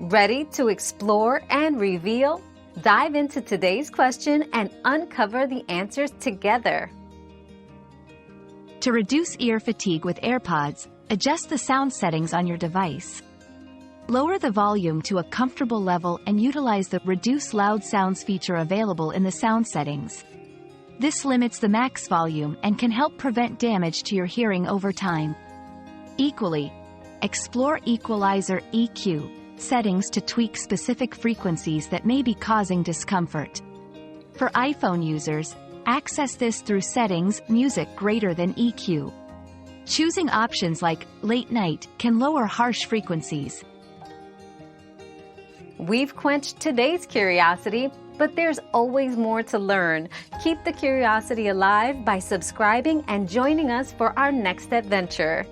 Ready to explore and reveal? Dive into today's question and uncover the answers together. To reduce ear fatigue with AirPods, adjust the sound settings on your device. Lower the volume to a comfortable level and utilize the Reduce Loud Sounds feature available in the sound settings. This limits the max volume and can help prevent damage to your hearing over time. Equally, explore Equalizer (EQ) settings to tweak specific frequencies that may be causing discomfort. For iPhone users, access this through Settings, Music greater than EQ. Choosing options like Late Night can lower harsh frequencies. We've quenched today's curiosity, but there's always more to learn. Keep the curiosity alive by subscribing and joining us for our next adventure.